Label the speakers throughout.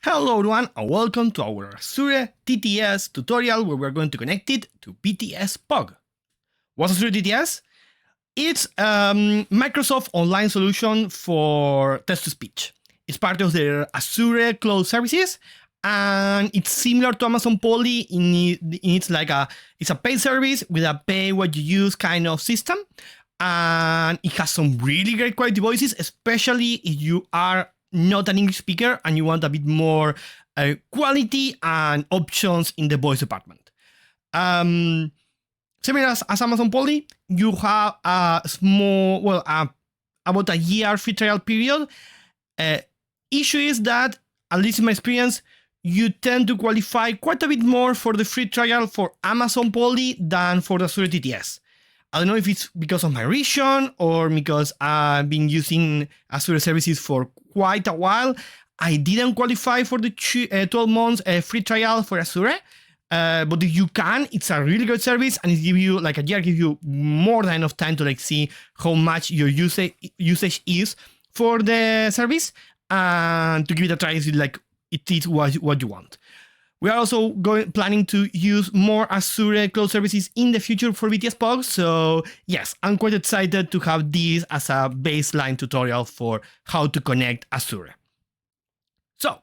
Speaker 1: Hello everyone and welcome to our Azure TTS tutorial where we're going to connect it to VTS P.O.G. What's Azure TTS? It's a Microsoft online solution for text-to-speech. It's part of their Azure cloud services and it's similar to Amazon Poly it's a paid service with a pay what you use kind of system, and it has some really great quality voices, especially if you are not an English speaker and you want a bit more quality and options in the voice department. Similar as Amazon Poly, you have a small, about a year free trial period. Issue is that, at least in my experience, you tend to qualify quite a bit more for the free trial for Amazon Poly than for the Azure TTS. I don't know if it's because of my region or because I've been using Azure services for quite a while. I didn't qualify for the 12 months free trial for Azure, but if you can, it's a really good service and it gives you a year, gives you more than enough time to see how much your usage is for the service and to give it a try. It is what you want. We are also planning to use more Azure cloud services in the future for VTS P.O.G. So yes, I'm quite excited to have this as a baseline tutorial for how to connect Azure. So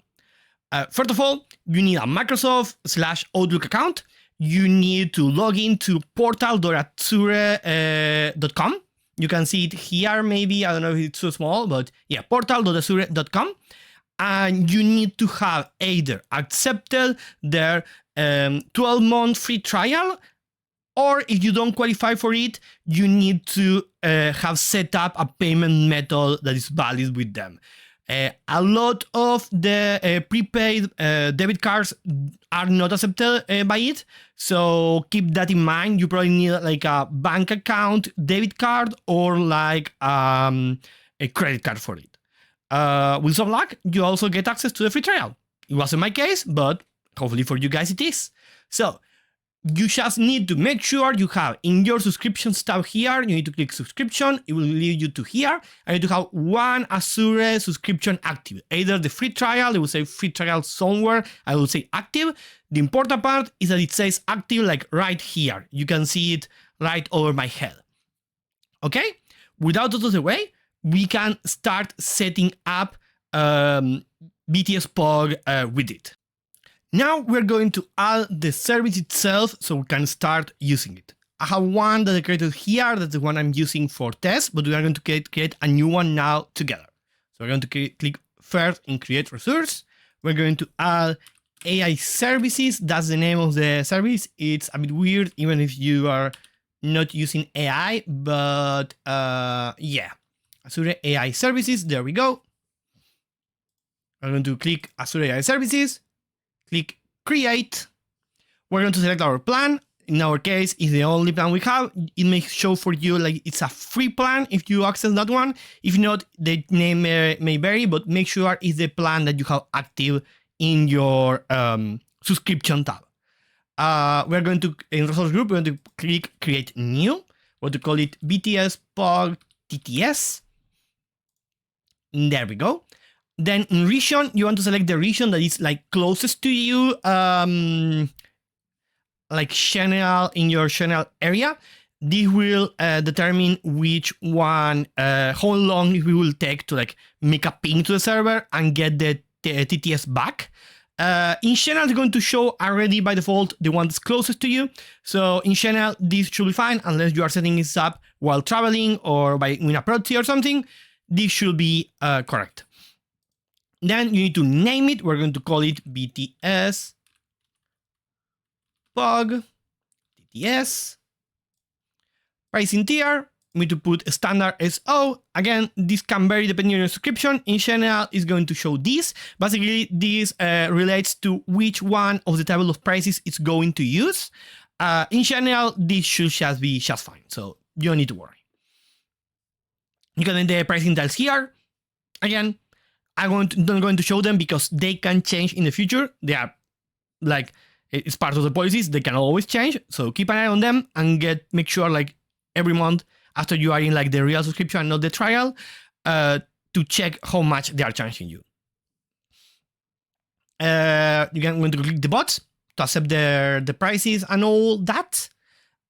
Speaker 1: first of all, you need a Microsoft/Outlook account. You need to log into portal.azure.com. You can see it here, maybe. I don't know if it's too small, but yeah, portal.azure.com. And you need to have either accepted their 12-month free trial, or if you don't qualify for it, you need to have set up a payment method that is valid with them. A lot of the prepaid debit cards are not accepted by it, so keep that in mind. You probably need a bank account, debit card, or a credit card for it. With some luck, you also get access to the free trial. It wasn't my case, but hopefully for you guys it is. So you just need to make sure you have in your subscriptions tab here, you need to click subscription, it will lead you to here, and you need to have one Azure subscription active. Either the free trial, it will say free trial somewhere, I will say active. The important part is that it says active right here. You can see it right over my head. Okay? Without out of the way, we can start setting up VTS P.O.G with it. Now we're going to add the service itself so we can start using it. I have one that I created here, that's the one I'm using for test, but we are going to create a new one now together. So we're going to click first in create resource. We're going to add AI services, that's the name of the service. It's a bit weird even if you are not using AI, but yeah. Azure AI Services, there we go. I'm going to click Azure AI Services, click Create. We're going to select our plan. In our case, it's the only plan we have. It may show for you it's a free plan if you access that one. If not, the name may vary, but make sure it's the plan that you have active in your subscription tab. We're going to, in resource group, we're going to click Create New. We're going to call it VTS P.O.G TTS. There we go. Then in region, you want to select the region that is closest to you, channel in your channel area. This will determine which one, how long it will take to make a ping to the server and get the TTS back. In channel, it's going to show already by default the one that's closest to you. So in channel, this should be fine unless you are setting this up while traveling or in a proxy or something. This should be correct. Then you need to name it. We're going to call it VTS P.O.G TTS. Pricing tier, we need to put standard SO. Again, this can vary depending on your subscription. In general, it's going to show this. Basically, this relates to which one of the table of prices it's going to use. In general, this should just be just fine, so you don't need to worry. You can end the pricing tiles here. Again, I'm not going to show them because they can change in the future. They are it's part of the policies. They can always change. So keep an eye on them and make sure every month after you are in the real subscription, not the trial, to check how much they are charging you. you can going to click the bots to accept the prices and all that.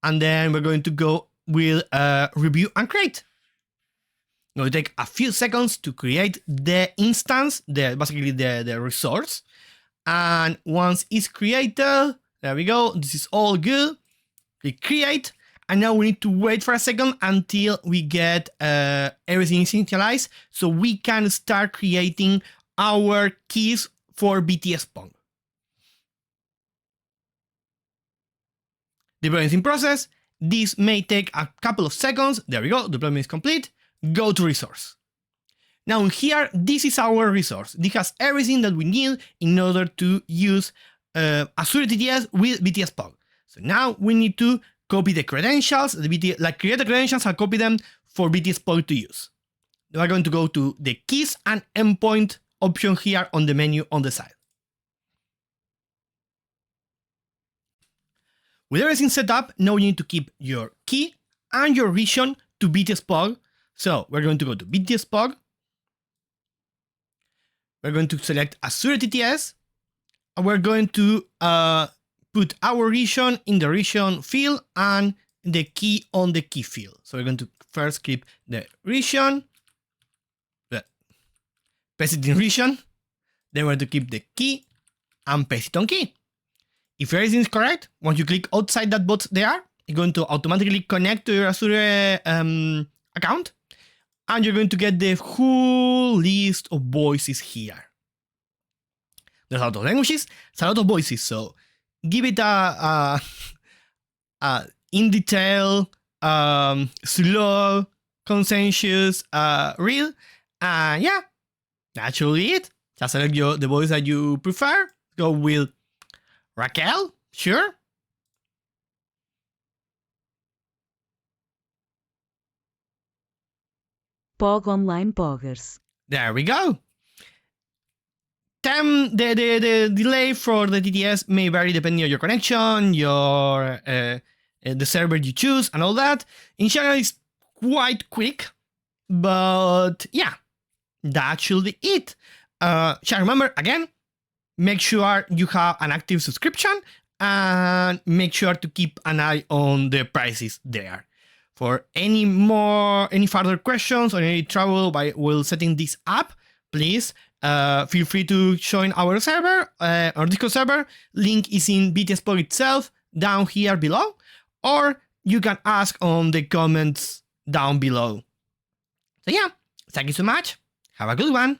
Speaker 1: And then we're going to go with review and create. It will take a few seconds to create the instance, basically the resource. And once it's created, there we go. This is all good. Click create. And now we need to wait for a second until we get everything initialized so we can start creating our keys for VTS P.O.G. Deployment is in process. This may take a couple of seconds. There we go. Deployment is complete. Go to resource. Now here, this is our resource. This has everything that we need in order to use Azure TTS with VTS P.O.G. So now we need to copy the credentials, create the credentials and copy them for VTS P.O.G to use. We're going to go to the keys and endpoint option here on the menu on the side. With everything set up, now you need to keep your key and your region to VTS P.O.G. So we're going to go to VTS P.O.G. We're going to select Azure TTS, and we're going to put our region in the region field and the key on the key field. So we're going to first keep the region, paste it in region, then we're going to keep the key and paste it on key. If everything is correct, once you click outside that box there, it's going to automatically connect to your Azure account, and you're going to get the whole list of voices here. There's a lot of languages, it's a lot of voices, so give it a in detail, slow, conscientious read, and yeah, that's really it. Just select the voice that you prefer. Go with Raquel, sure.
Speaker 2: P.O.G Online Poggers.
Speaker 1: There we go. The delay for the TTS may vary depending on your connection, the server you choose, and all that. In general, it's quite quick, but yeah, that should be it. Remember, again, make sure you have an active subscription and make sure to keep an eye on the prices there. For any further questions or any trouble while setting this up, please feel free to join our server, our Discord server. Link is in VTS P.O.G itself down here below, or you can ask on the comments down below. So yeah, thank you so much. Have a good one.